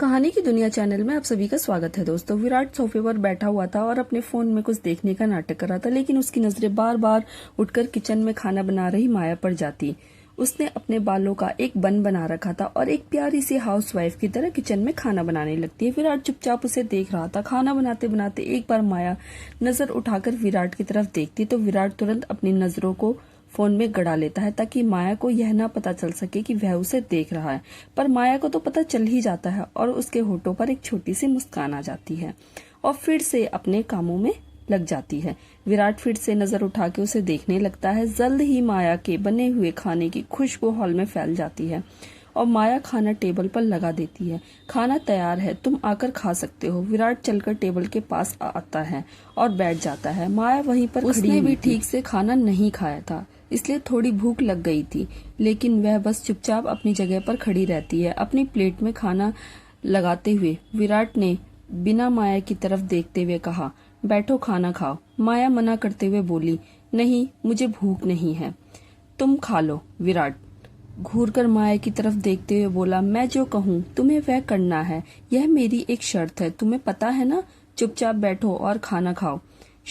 कहानी की दुनिया चैनल में आप सभी का स्वागत है। दोस्तों, विराट सोफे पर बैठा हुआ था और अपने फोन में कुछ देखने का नाटक कर रहा था, लेकिन उसकी नजरें बार बार उठकर किचन में खाना बना रही माया पर जाती। उसने अपने बालों का एक बन बना रखा था और एक प्यारी सी हाउसवाइफ की तरह किचन में खाना बनाने लगती है। विराट चुपचाप उसे देख रहा था। खाना बनाते बनाते एक बार माया नजर उठाकर विराट की तरफ देखती तो विराट तुरंत अपनी नजरों को फोन में गड़ा लेता है ताकि माया को यह ना पता चल सके कि वह उसे देख रहा है। पर माया को तो पता चल ही जाता है और उसके होठों पर एक छोटी सी मुस्कान आ जाती है और फिर से अपने कामों में लग जाती है। विराट फिर से नजर उठा के उसे देखने लगता है। जल्द ही माया के बने हुए खाने की खुशबू हॉल में फैल जाती है और माया खाना टेबल पर लगा देती है। खाना तैयार है, तुम आकर खा सकते हो। विराट चलकर टेबल के पास आता है और बैठ जाता है। माया वहीं पर उसने भी ठीक से खाना नहीं खाया था, इसलिए थोड़ी भूख लग गई थी, लेकिन वह बस चुपचाप अपनी जगह पर खड़ी रहती है। अपनी प्लेट में खाना लगाते हुए विराट ने बिना माया की तरफ देखते हुए कहा, बैठो खाना खाओ। माया मना करते हुए बोली, नहीं, मुझे भूख नहीं है, तुम खा लो। विराट घूरकर माया की तरफ देखते हुए बोला, मैं जो कहूँ तुम्हें वह करना है, यह मेरी एक शर्त है, तुम्हें पता है ना। चुपचाप बैठो और खाना खाओ।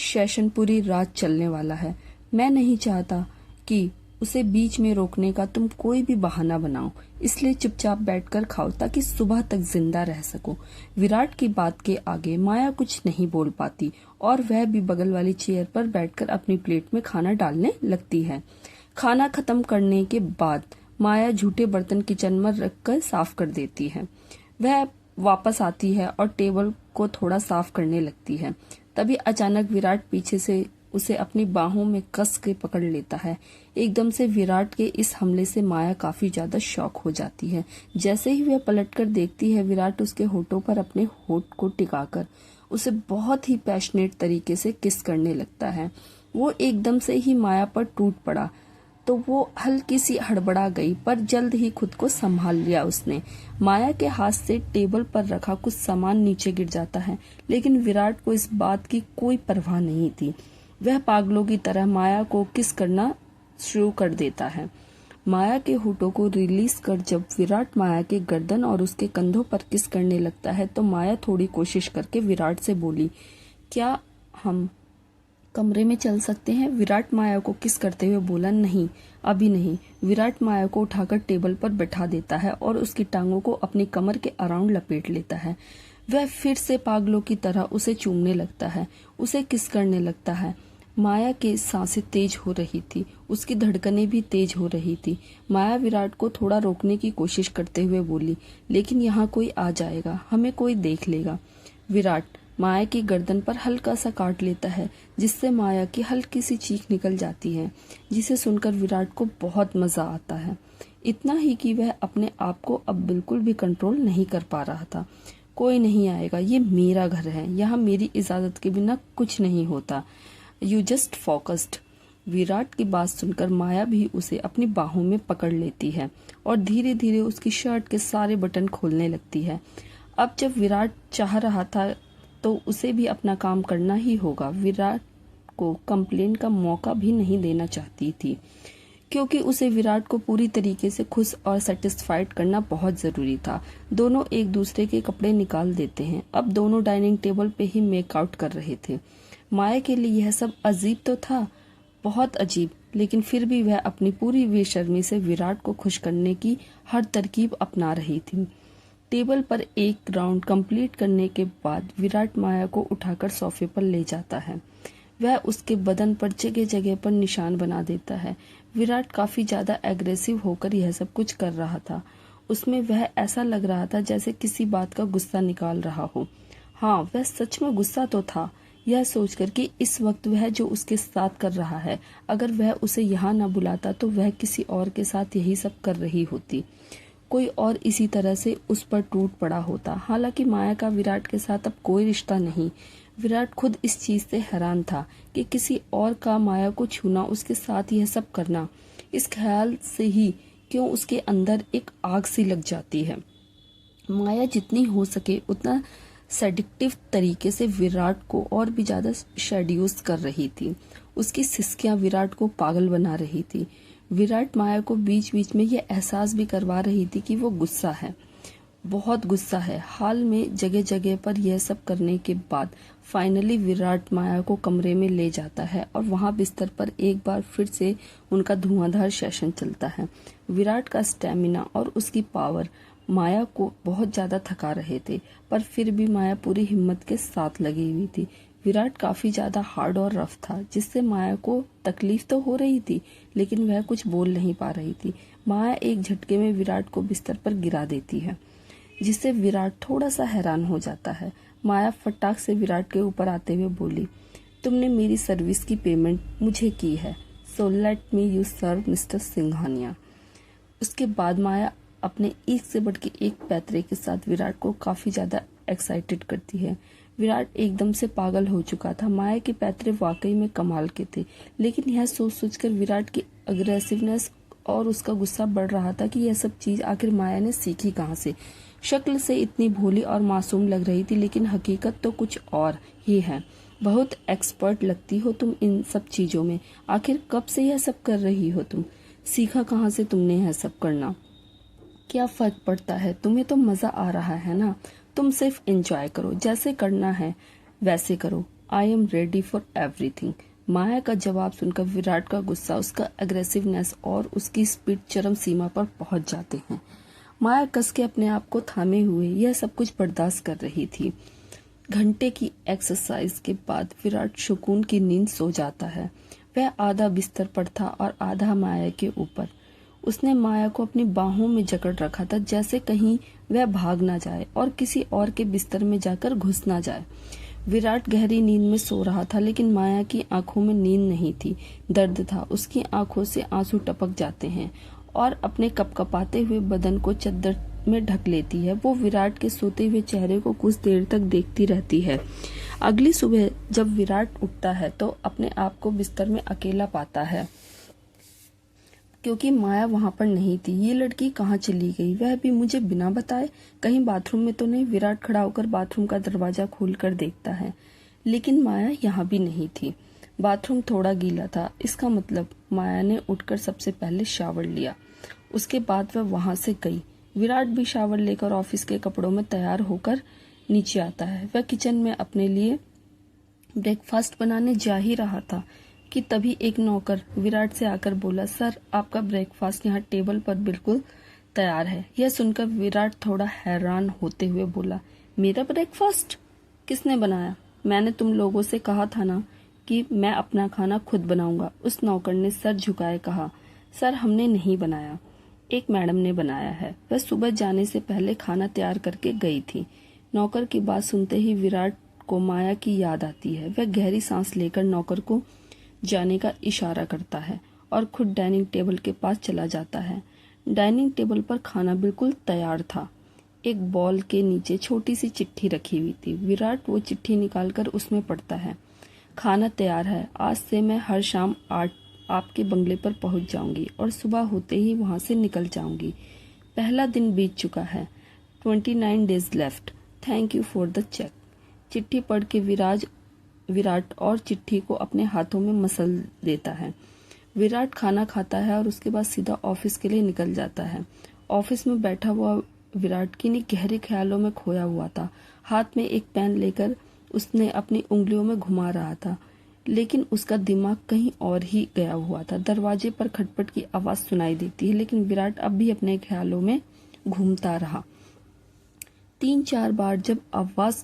सेशन पूरी रात चलने वाला है। मैं नहीं चाहता कि उसे बीच में रोकने का तुम कोई भी बहाना बनाओ, इसलिए चुपचाप बैठकर खाओ ताकि सुबह तक जिंदा रह सको। विराट की बात के आगे माया कुछ नहीं बोल पाती और वह भी बगल वाली चेयर पर बैठकर अपनी प्लेट में खाना डालने लगती है। खाना खत्म करने के बाद माया झूठे बर्तन किचन में रखकर साफ कर देती है। वह वापस आती है और टेबल को थोड़ा साफ करने लगती है। तभी अचानक विराट पीछे से उसे अपनी बाहों में कस के पकड़ लेता है। एकदम से विराट के इस हमले से माया काफी ज्यादा शॉक हो जाती है। जैसे ही वह पलटकर देखती है, विराट उसके होठों पर अपने होठ को टिकाकर उसे बहुत ही पैशनेट तरीके से किस करने लगता है। वो एकदम से ही माया पर टूट पड़ा तो वो हल्की सी हड़बड़ा गई, पर जल्द ही खुद को संभाल लिया उसने। माया के हाथ से टेबल पर रखा कुछ सामान नीचे गिर जाता है, लेकिन विराट को इस बात की कोई परवाह नहीं थी। वह पागलों की तरह माया को किस करना शुरू कर देता है। माया के होठों को रिलीज कर जब विराट माया के गर्दन और उसके कंधों पर किस करने लगता है तो माया थोड़ी कोशिश करके विराट से बोली, क्या हम कमरे में चल सकते हैं। विराट माया को किस करते हुए बोला, नहीं, अभी नहीं। विराट माया को उठाकर टेबल पर बैठा देता है और उसकी टांगों को अपनी कमर के अराउंड लपेट लेता है। वह फिर से पागलों की तरह उसे चूमने लगता है, उसे किस करने लगता है। माया की सांसें तेज हो रही थी, उसकी धड़कनें भी तेज हो रही थी। माया विराट को थोड़ा रोकने की कोशिश करते हुए बोली, लेकिन यहाँ कोई आ जाएगा, हमें कोई देख लेगा। विराट माया की गर्दन पर हल्का सा काट लेता है, जिससे माया की हल्की सी चीख निकल जाती है, जिसे सुनकर विराट को बहुत मजा आता है। इतना ही कि वह अपने आप को अब बिल्कुल भी कंट्रोल नहीं कर पा रहा था। कोई नहीं आएगा, ये मेरा घर है, यहाँ मेरी इजाजत के बिना कुछ नहीं होता। You just focused. विराट की बात सुनकर माया भी उसे अपनी बाहों में पकड़ लेती है और धीरे धीरे उसकी शर्ट के सारे बटन खोलने लगती है। अब जब विराट चाह रहा था तो उसे भी अपना काम करना ही होगा। विराट को कंप्लेन का मौका भी नहीं देना चाहती थी, क्योंकि उसे विराट को पूरी तरीके से खुश और सेटिस्फाइड करना बहुत जरूरी था। दोनों एक दूसरे के कपड़े निकाल देते हैं। अब दोनों डाइनिंग टेबल पे ही मेकआउट कर रहे थे। माया के लिए यह सब अजीब तो था, बहुत अजीब, लेकिन फिर भी वह अपनी पूरी बेशर्मी से विराट को खुश करने की हर तरकीब अपना रही थी। टेबल पर एक राउंड कंप्लीट करने के बाद विराट माया को उठाकर सोफे पर ले जाता है। वह उसके बदन पर जगह जगह पर निशान बना देता है। विराट काफी ज्यादा एग्रेसिव होकर यह सब कुछ कर रहा था। उसमें वह ऐसा लग रहा था जैसे किसी बात का गुस्सा निकाल रहा हो। हाँ, वह सच में गुस्सा तो था, यह सोचकर कि इस वक्त वह जो उसके साथ कर रहा है, अगर वह उसे यहाँ न बुलाता तो वह किसी और के साथ यही सब कर रही होती। कोई और इसी तरह से उस पर टूट पड़ा होता। हालांकि माया का विराट के साथ अब कोई रिश्ता नहीं। विराट खुद इस चीज से हैरान था कि किसी और का माया को छूना, उसके साथ यह सब करना, इस ख्याल से ही क्यों उसके अंदर एक आग सी लग जाती है। माया जितनी हो सके उतना सेडिक्टिव तरीके से विराट को और भी ज्यादा शेड्यूस कर रही थी। उसकी सिसकियां विराट को पागल बना रही थी। विराट माया को बीच बीच में यह एहसास भी करवा रही थी कि वो गुस्सा है। बहुत गुस्सा है। हाल में जगह जगह पर यह सब करने के बाद फाइनली विराट माया को कमरे में ले जाता है और वहां बिस्तर पर एक बार फिर से उनका धुआंधार सेशन चलता है। विराट का स्टेमिना और उसकी पावर माया को बहुत ज्यादा थका रहे थे, पर फिर भी माया पूरी हिम्मत के साथ लगी हुई थी। विराट काफी ज्यादा हार्ड और रफ था, जिससे माया को तकलीफ तो हो रही थी, लेकिन वह कुछ बोल नहीं पा रही थी। माया एक झटके में विराट को बिस्तर पर गिरा देती है, जिससे विराट थोड़ा सा हैरान हो जाता है। माया फटाक से विराट के ऊपर आते हुए बोली, तुमने मेरी सर्विस की पेमेंट मुझे की है, so let me you serve mister Singhania. उसके बाद माया अपने एक से बढ़ के एक पैतरे के साथ विराट को काफी ज्यादा एक्साइटेड करती है। विराट एकदम से पागल हो चुका था। माया के पैतरे वाकई में कमाल के थे, लेकिन यह सोच सोचकर विराट की अग्रेसिवनेस और उसका गुस्सा बढ़ रहा था कि यह सब चीज आखिर माया ने सीखी कहाँ से। शक्ल से इतनी भोली और मासूम लग रही थी, लेकिन हकीकत तो कुछ और ही है। बहुत एक्सपर्ट लगती हो तुम इन सब चीजों में। आखिर कब से यह सब कर रही हो तुम? सीखा कहाँ से तुमने यह सब करना? क्या फर्क पड़ता है? तुम्हें तो मजा आ रहा है ना। तुम सिर्फ एंजॉय करो, जैसे करना है वैसे करो। I am ready for everything. Maya का जवाब सुनकर विराट का गुस्सा, उसका एग्रेसिवनेस और उसकी स्पीड चरम सीमा पर पहुंच जाते हैं। माया कस के अपने आप को थामे हुए यह सब कुछ बर्दाश्त कर रही थी। घंटे की एक्सरसाइज के बाद विराट सुकून की नींद सो जाता है। वह आधा बिस्तर पर था और आधा माया के ऊपर। उसने माया को अपनी बाहों में जकड़ रखा था, जैसे कहीं वह भाग ना जाए और किसी और के बिस्तर में जाकर घुस ना जाए। विराट गहरी नींद में सो रहा था, लेकिन माया की आंखों में नींद नहीं थी, दर्द था। उसकी आंखों से आंसू टपक जाते हैं और अपने कपकपाते हुए बदन को चादर में ढक लेती है। वो विराट के सोते हुए चेहरे को कुछ देर तक देखती रहती है। अगली सुबह जब विराट उठता है तो अपने आप को बिस्तर में अकेला पाता है, क्योंकि माया वहां पर नहीं थी। ये लड़की कहाँ चली गई, वह भी मुझे बिना बताए? कहीं बाथरूम में तो नहीं? विराट खड़ा होकर बाथरूम का दरवाजा खोलकर देखता है, लेकिन माया यहाँ भी नहीं थी। बाथरूम थोड़ा गीला था, इसका मतलब माया ने उठकर सबसे पहले शावर लिया। उसके बाद वह वहां से गई। विराट भी शावर लेकर ऑफिस के कपड़ों में तैयार होकर नीचे आता है। वह किचन में अपने लिए ब्रेकफास्ट बनाने जा ही रहा था कि तभी एक नौकर विराट से आकर बोला, सर आपका ब्रेकफास्ट यहाँ टेबल पर बिल्कुल तैयार है। यह सुनकर विराट थोड़ा हैरान होते हुए बोला, मेरा ब्रेकफास्ट किसने बनाया? मैंने तुम लोगों से कहा था ना कि मैं अपना खाना खुद बनाऊंगा। उस नौकर ने सर झुकाए कहा, सर हमने नहीं बनाया, एक मैडम ने बनाया है। वह सुबह जाने से पहले खाना तैयार करके गई थी। नौकर की बात सुनते ही विराट को माया की याद आती है। वह गहरी सांस लेकर नौकर को जाने का इशारा करता है और खुद डाइनिंग टेबल के पास चला जाता है। डाइनिंग टेबल पर खाना बिल्कुल तैयार था। एक बॉल के नीचे छोटी सी चिट्ठी रखी हुई थी। विराट वो चिट्ठी निकालकर उसमें पढ़ता है, खाना तैयार है, आज से मैं हर शाम 8 आपके बंगले पर पहुंच जाऊंगी और सुबह होते ही वहां से निकल जाऊंगी। पहला दिन बीत चुका है, 29 days left, thank you for the check. चिट्ठी पढ़ के विराट और चिट्ठी को अपने हाथों में मसल देता है। विराट खाना खाता है और उसके बाद सीधा ऑफिस के लिए निकल जाता है। ऑफिस में बैठा हुआ विराट किन्हीं गहरे ख्यालों में खोया हुआ था। हाथ में एक पेन लेकर उसने अपनी उंगलियों में घुमा रहा था, लेकिन उसका दिमाग कहीं और ही गया हुआ था। दरवाजे पर खटपट की आवाज सुनाई देती है, लेकिन विराट अब भी अपने ख्यालों में घूमता रहा। 3-4 बार जब आवाज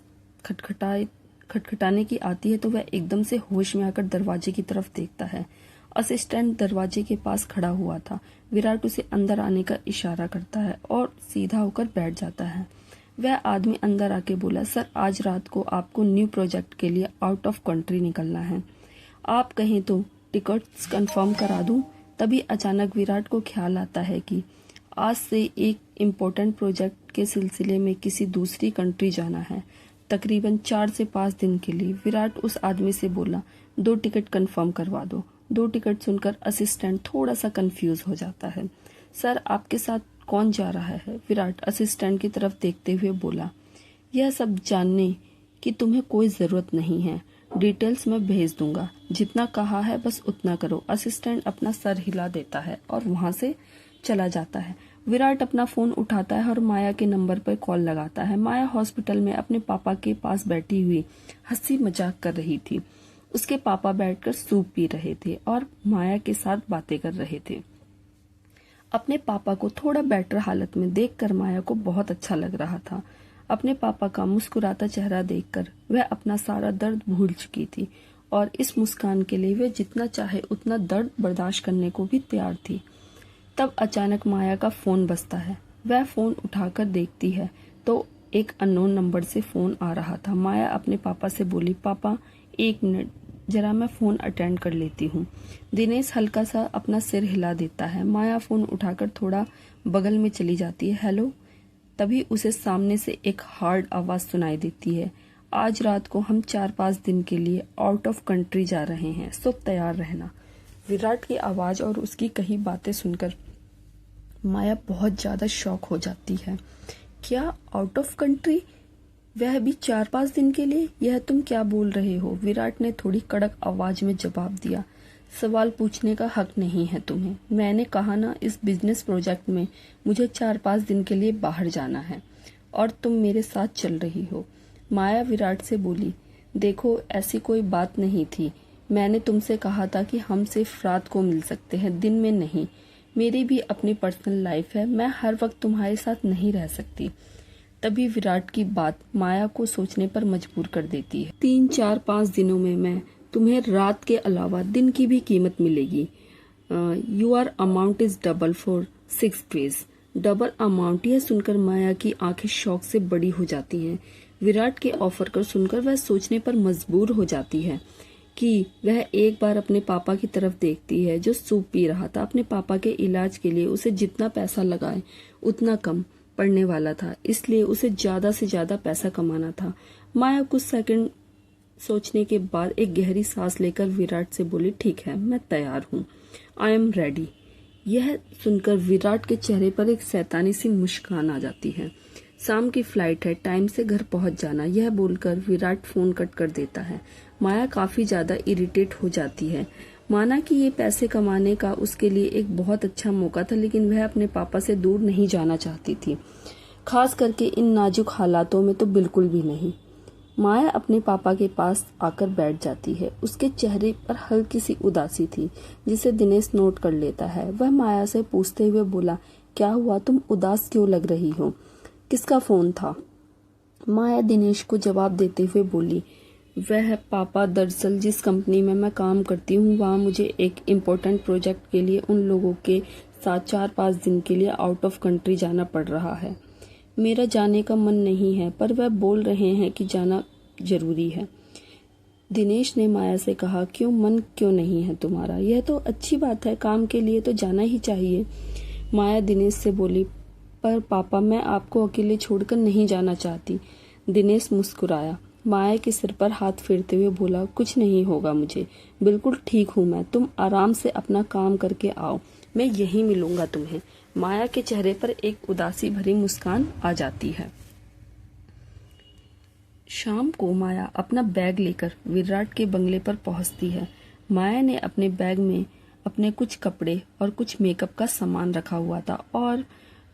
खटखटाने की आती है तो वह एकदम से होश में आकर दरवाजे की तरफ देखता है। असिस्टेंट दरवाजे के पास खड़ा हुआ था। विराट उसे अंदर आने का इशारा करता है और सीधा होकर बैठ जाता है। वह आदमी अंदर आके बोला, सर आज रात को आपको न्यू प्रोजेक्ट के लिए आउट ऑफ कंट्री निकलना है, आप कहें तो टिकट्स कंफर्म करा दूं। तभी अचानक विराट को ख्याल आता है कि आज से एक इम्पोर्टेंट प्रोजेक्ट के सिलसिले में किसी दूसरी कंट्री जाना है, तकरीबन 4 से 5 दिन के लिए। विराट उस आदमी से बोला, 2 टिकट कंफर्म करवा दो। 2 टिकट सुनकर असिस्टेंट थोड़ा सा कंफ्यूज हो जाता है। सर आपके साथ कौन जा रहा है? विराट असिस्टेंट की तरफ देखते हुए बोला, यह सब जानने की तुम्हें कोई जरूरत नहीं है, डिटेल्स मैं भेज दूंगा, जितना कहा है बस उतना करो। असिस्टेंट अपना सर हिला देता है और वहां से चला जाता है। विराट अपना फोन उठाता है और माया के नंबर पर कॉल लगाता है। माया हॉस्पिटल में अपने पापा के पास बैठी हुई हंसी मजाक कर रही थी। उसके पापा बैठकर सूप पी रहे थे और माया के साथ बातें कर रहे थे। अपने पापा को थोड़ा बेटर हालत में देखकर माया को बहुत अच्छा लग रहा था। अपने पापा का मुस्कुराता चेहरा देखकर वह अपना सारा दर्द भूल चुकी थी और इस मुस्कान के लिए वह जितना चाहे उतना दर्द बर्दाश्त करने को भी तैयार थी। तब अचानक माया का फोन बजता है। वह फोन उठाकर देखती है तो एक अननोन नंबर से फोन आ रहा था। माया अपने पापा से बोली, पापा 1 मिनट, जरा मैं फोन अटेंड कर लेती हूँ। दिनेश हल्का सा अपना सिर हिला देता है। माया फोन उठाकर थोड़ा बगल में चली जाती है। हेलो। तभी उसे सामने से एक हार्ड आवाज सुनाई देती है, आज रात को हम 4-5 दिन के लिए आउट ऑफ कंट्री जा रहे हैं, सो तैयार रहना। विराट की आवाज और उसकी कही बातें सुनकर माया बहुत ज्यादा शॉक हो जाती है। क्या आउट ऑफ कंट्री, वह भी 4-5 दिन के लिए? यह तुम क्या बोल रहे हो? विराट ने थोड़ी कड़क आवाज में जवाब दिया, सवाल पूछने का हक नहीं है तुम्हें। मैंने कहा ना, इस बिजनेस प्रोजेक्ट में मुझे 4-5 दिन के लिए बाहर जाना है और तुम मेरे साथ चल रही हो। माया विराट से बोली, देखो ऐसी कोई बात नहीं थी। मैंने तुमसे कहा था कि हम सिर्फ रात को मिल सकते हैं, दिन में नहीं। मेरी भी अपनी पर्सनल लाइफ है, मैं हर वक्त तुम्हारे साथ नहीं रह सकती। तभी विराट की बात माया को सोचने पर मजबूर कर देती है। 3-4-5 दिनों में मैं तुम्हें रात के अलावा दिन की भी कीमत मिलेगी। Your amount is double for 6 days. Double amount, यह सुनकर माया की आंखें शौक से बड़ी हो जाती हैं। विराट के ऑफर को सुनकर वह सोचने पर मजबूर हो जाती है कि वह एक बार अपने पापा की तरफ देखती है जो सूप पी रहा था। अपने पापा के इलाज के लिए उसे जितना पैसा लगाए उतना कम पड़ने वाला था, इसलिए उसे ज्यादा से ज्यादा पैसा कमाना था। माया कुछ सेकंड सोचने के बाद एक गहरी सांस लेकर विराट से बोली, ठीक है, मैं तैयार हूँ, आई एम रेडी। यह सुनकर विराट के चेहरे पर एक शैतानी सी मुस्कान आ जाती है। शाम की फ्लाइट है, टाइम से घर पहुंच जाना, यह बोलकर विराट फोन कट कर देता है। माया काफी ज्यादा इरिटेट हो जाती है। माना कि ये पैसे कमाने का उसके लिए एक बहुत अच्छा मौका था, लेकिन वह अपने पापा से दूर नहीं जाना चाहती थी, खास करके इन नाजुक हालातों में तो बिल्कुल भी नहीं। माया अपने पापा के पास आकर बैठ जाती है। उसके चेहरे पर हल्की सी उदासी थी जिसे दिनेश नोट कर लेता है। वह माया से पूछते हुए बोला, क्या हुआ, तुम उदास क्यों लग रही हो? किसका फोन था? माया दिनेश को जवाब देते हुए बोली, वह पापा, दरअसल जिस कंपनी में मैं काम करती हूँ वहाँ मुझे एक इम्पोर्टेंट प्रोजेक्ट के लिए उन लोगों के साथ 4-5 दिन के लिए आउट ऑफ कंट्री जाना पड़ रहा है। मेरा जाने का मन नहीं है, पर वह बोल रहे हैं कि जाना जरूरी है। दिनेश ने माया से कहा, क्यों, मन क्यों नहीं है तुम्हारा? यह तो अच्छी बात है, काम के लिए तो जाना ही चाहिए। माया दिनेश से बोली, पर पापा, मैं आपको अकेले छोड़कर नहीं जाना चाहती। दिनेश मुस्कुराया। माया के सिर पर हाथ फेरते हुए बोला, कुछ नहीं होगा मुझे, बिल्कुल ठीक हूँ मैं, तुम आराम से अपना काम करके आओ, मैं यहीं मिलूंगा तुम्हें। माया के चेहरे पर एक उदासी भरी मुस्कान आ जाती है। शाम को माया अपना बैग लेकर विराट के बंगले पर पहुंचती है। माया ने अपने बैग में अपने कुछ कपड़े और कुछ मेकअप का सामान रखा हुआ था और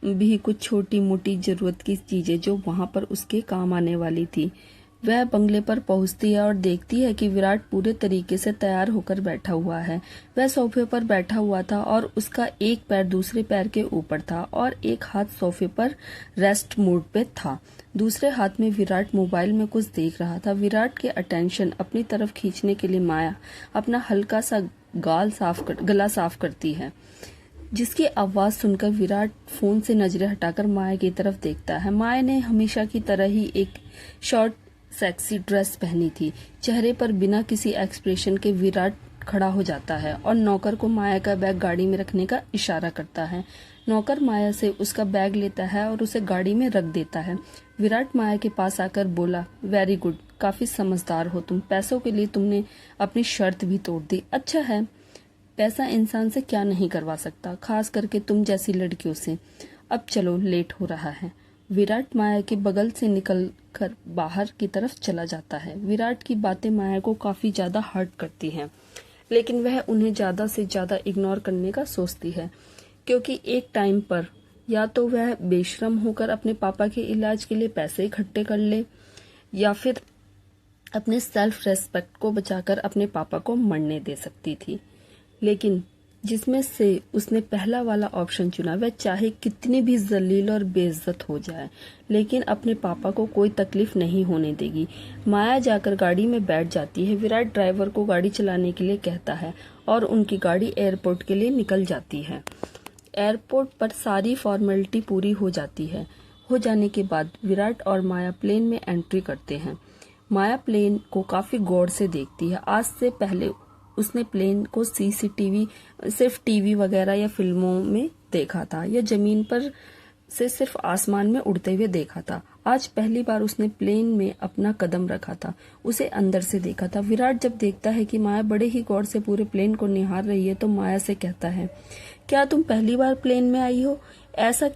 भी कुछ छोटी मोटी जरूरत की चीजें जो वहां पर उसके काम आने वाली थी। वह बंगले पर पहुंचती है और देखती है कि विराट पूरे तरीके से तैयार होकर बैठा हुआ है। वह सोफे पर बैठा हुआ था और उसका एक पैर दूसरे पैर के ऊपर था और एक हाथ सोफे पर रेस्ट मोड पे था। दूसरे हाथ में विराट मोबाइल में कुछ देख रहा था। विराट के अटेंशन अपनी तरफ खींचने के लिए माया अपना हल्का सा गला साफ करती है, जिसकी आवाज सुनकर विराट फोन से नजरें हटाकर माया की तरफ देखता है। माया ने हमेशा की तरह ही एक शॉर्ट सेक्सी ड्रेस पहनी थी। चेहरे पर बिना किसी एक्सप्रेशन के विराट खड़ा हो जाता है और नौकर को माया का बैग गाड़ी में रखने का इशारा करता है। नौकर माया से उसका बैग लेता है और उसे गाड़ी में रख देता है। विराट माया के पास आकर बोला, वेरी गुड, काफी समझदार हो तुम, पैसों के लिए तुमने अपनी शर्त भी तोड़ दी। अच्छा है, पैसा इंसान से क्या नहीं करवा सकता, खास करके तुम जैसी लड़कियों से। अब चलो, लेट हो रहा है। विराट माया के बगल से निकलकर बाहर की तरफ चला जाता है। विराट की बातें माया को काफी ज्यादा हर्ट करती हैं, लेकिन वह उन्हें ज्यादा से ज्यादा इग्नोर करने का सोचती है, क्योंकि एक टाइम पर या तो वह बेशरम होकर अपने पापा के इलाज के लिए पैसे इकट्ठे कर ले, या फिर अपने सेल्फ रेस्पेक्ट को बचाकर अपने पापा को मरने दे सकती थी। लेकिन जिसमें से उसने पहला वाला ऑप्शन चुना, वह चाहे कितनी भी जलील और बेइज्जत हो जाए, लेकिन अपने पापा को कोई तकलीफ नहीं होने देगी। माया जाकर गाड़ी में बैठ जाती है। विराट ड्राइवर को गाड़ी चलाने के लिए कहता है और उनकी गाड़ी एयरपोर्ट के लिए निकल जाती है। एयरपोर्ट पर सारी फॉर्मेलिटी पूरी हो जाती है। हो जाने के बाद विराट और माया प्लेन में एंट्री करते हैं। माया प्लेन को काफी गौर से देखती है। आज से पहले उसने प्लेन को सीसीटीवी सिर्फ टीवी वगैरह या फिल्मों में देखा था, या जमीन पर से सिर्फ आसमान में उड़ते हुए देखा था। आज पहली बार उसने प्लेन में अपना कदम रखा था, उसे अंदर से देखा था। विराट जब देखता है कि माया बड़े ही गौर से पूरे प्लेन को निहार रही है तो माया से कहता है, क्या तुम पहली बार प्लेन में आई हो? ऐसे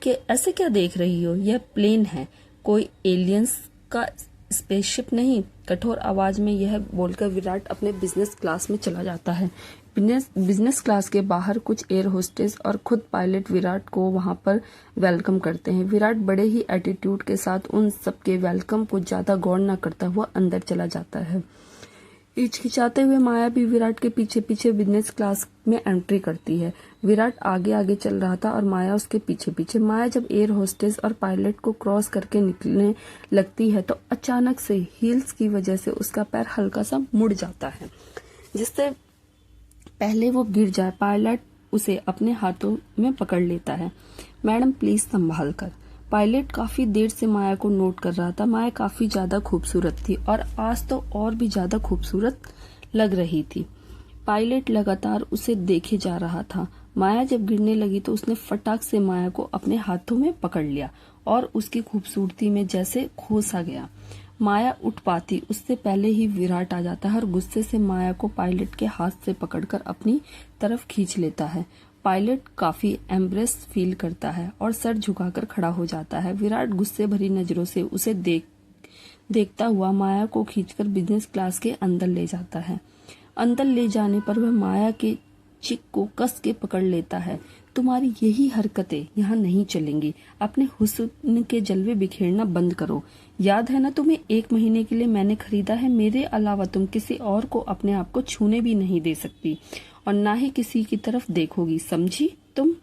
क्या देख रही हो? यह प्लेन है, कोई एलियंस का स्पेसशिप नहीं। कठोर आवाज में यह बोलकर विराट अपने बिजनेस क्लास में चला जाता है। बिजनेस क्लास के बाहर कुछ एयर होस्टेस और खुद पायलट विराट को वहां पर वेलकम करते हैं। विराट बड़े ही एटीट्यूड के साथ उन सबके वेलकम को ज्यादा गौर न करता हुआ अंदर चला जाता है। हिचकिचाते हुए माया भी विराट के पीछे पीछे बिजनेस क्लास में एंट्री करती है। विराट आगे आगे चल रहा था और माया उसके पीछे पीछे। माया जब एयर होस्टेस और पायलट को क्रॉस करके निकलने लगती है तो अचानक से हील्स की वजह से उसका पैर हल्का सा मुड़ जाता है, जिससे पहले वो गिर जाए पायलट उसे अपने हाथों में पकड़ लेता है। मैडम प्लीज संभाल कर। पायलट काफी देर से माया को नोट कर रहा था। माया काफी ज्यादा खूबसूरत थी और आज तो और भी ज्यादा खूबसूरत लग रही थी। पायलट लगातार उसे देखे जा रहा था। माया जब गिरने लगी तो उसने फटाक से माया को अपने हाथों में पकड़ लिया और उसकी खूबसूरती में जैसे खो सा गया। माया उठ पाती उससे पहले ही विराट आ जाता है और गुस्से से माया को पायलट के हाथ से पकड़कर अपनी तरफ खींच लेता है। पायलट काफी एम्ब्रेस फील करता है और सर झुकाकर खड़ा हो जाता है। विराट गुस्से भरी नजरों से उसे देखता हुआ माया को खींचकर बिजनेस क्लास के अंदर ले जाता है। अंदर ले जाने पर वह माया के चिक को कस के पकड़ लेता है। तुम्हारी यही हरकतें यहाँ नहीं चलेंगी। अपने हुस्न के जलवे बिखेरना बंद करो। याद है ना तुम्हें, 1 महीने के लिए मैंने खरीदा है। मेरे अलावा तुम किसी और को अपने आप को छूने भी नहीं दे सकती और ना ही किसी की तरफ देखोगी, समझी तुम?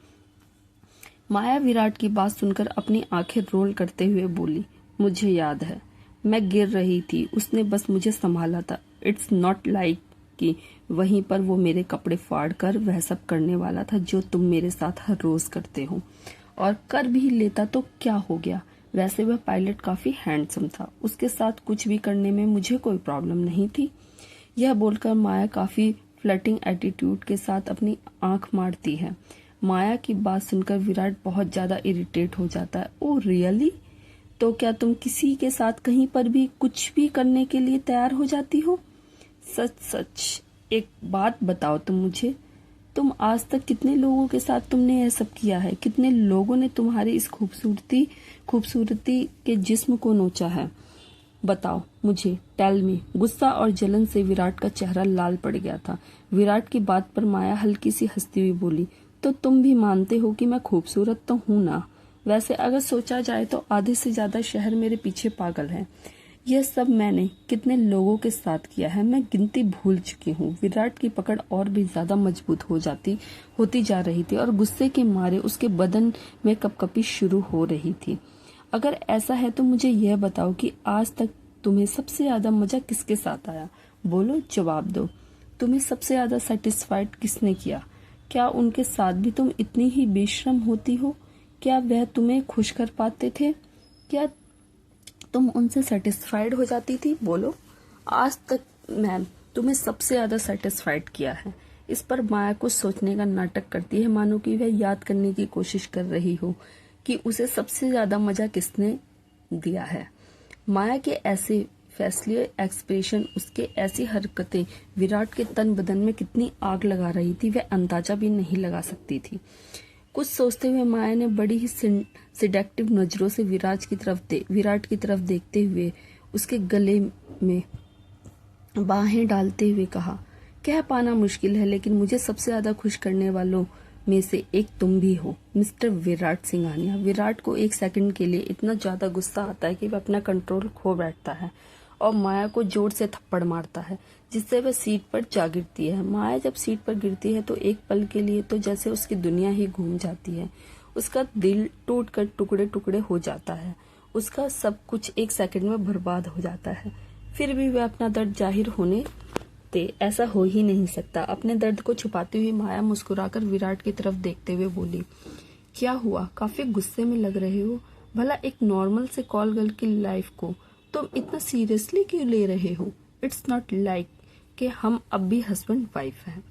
माया विराट की बात सुनकर अपनी आंखें रोल करते हुए बोली, मुझे याद है, मैं गिर रही थी, उसने बस मुझे संभाला था। इट्स नॉट लाइक कि वहीं पर वो मेरे कपड़े फाड़ कर वह सब करने वाला था जो तुम मेरे साथ हर रोज करते हो, और कर भी लेता तो क्या हो गया। वैसे वह पायलट काफी हैंडसम था, उसके साथ कुछ भी करने में मुझे कोई प्रॉब्लम नहीं थी। यह बोलकर माया काफी फ्लर्टिंग एटीट्यूड के साथ अपनी आंख मारती है। माया की बात सुनकर विराट बहुत ज्यादा इरिटेट हो जाता है। Oh really? तो क्या तुम किसी के साथ कहीं पर भी कुछ भी करने के लिए तैयार हो जाती हो? सच सच एक बात बताओ तुम मुझे, तुम आज तक कितने लोगों के साथ तुमने यह सब किया है? कितने लोगों ने तुम्हारी इस खूबसूरती के जिस्म को नोचा है? बताओ मुझे, टेल मी। गुस्सा और जलन से विराट का चेहरा लाल पड़ गया था। विराट की बात पर माया हल्की सी हंसती हुई बोली, तो तुम भी मानते हो कि मैं खूबसूरत तो हूं ना? वैसे अगर सोचा जाए तो आधे से ज्यादा शहर मेरे पीछे पागल है। यह सब मैंने कितने लोगों के साथ किया है, मैं गिनती भूल चुकी हूँ। विराट की पकड़ और भी ज्यादा मजबूत होती जा रही थी और गुस्से के मारे उसके बदन में कपकपी शुरू हो रही थी। अगर ऐसा है तो मुझे यह बताओ कि आज तक तुम्हें सबसे ज्यादा मजा किसके साथ आया? बोलो, जवाब दो। तुम्हें सबसे ज्यादा सेटिस्फाइड किसने किया? क्या उनके साथ भी तुम इतनी ही बेशर्म होती हो? क्या वह तुम्हें खुश कर पाते थे? क्या तुम उनसे सेटिस्फाइड हो जाती थी? बोलो, आज तक मैम तुम्हें सबसे ज्यादा सेटिस्फाइड किया है। इस पर माया कुछ सोचने का नाटक करती है, मानो कि वह याद करने की कोशिश कर रही हो कि उसे सबसे ज्यादा मजा किसने दिया है। माया के ऐसे फैसले, एक्सप्रेशन, उसके ऐसी हरकतें विराट के तन बदन में कितनी आग लगा रही थी वह अंदाजा भी नहीं लगा सकती थी। कुछ सोचते हुए माया ने बड़ी ही सिडेक्टिव नजरों से विराट की तरफ देखते हुए उसके गले में बाहें डालते हुए कहा, कह पाना मुश्किल है लेकिन मुझे सबसे ज्यादा खुश करने वालों में से एक तुम भी हो, मिस्टर विराट सिंघानिया। विराट को एक सेकंड के लिए इतना ज्यादा गुस्सा आता है कि वह अपना कंट्रोल खो बैठता है और माया को जोर से थप्पड़ मारता है, जिससे वह सीट पर जा गिरती है। माया जब सीट पर गिरती है तो एक पल के लिए तो जैसे उसकी दुनिया ही घूम जाती है। उसका दिल टूट कर टुकड़े टुकड़े हो जाता है। उसका सब कुछ एक सेकंड में बर्बाद हो जाता है। फिर भी वह अपना दर्द जाहिर होने दे, ऐसा हो ही नहीं सकता। अपने दर्द को छुपाती हुई माया मुस्कुराकर विराट की तरफ देखते हुए बोली, क्या हुआ, काफी गुस्से में लग रहे हो? भला एक नॉर्मल से कॉल गर्ल की लाइफ को तुम इतना सीरियसली क्यों ले रहे हो? इट्स नॉट लाइक कि हम अब भी हस्बैंड वाइफ हैं।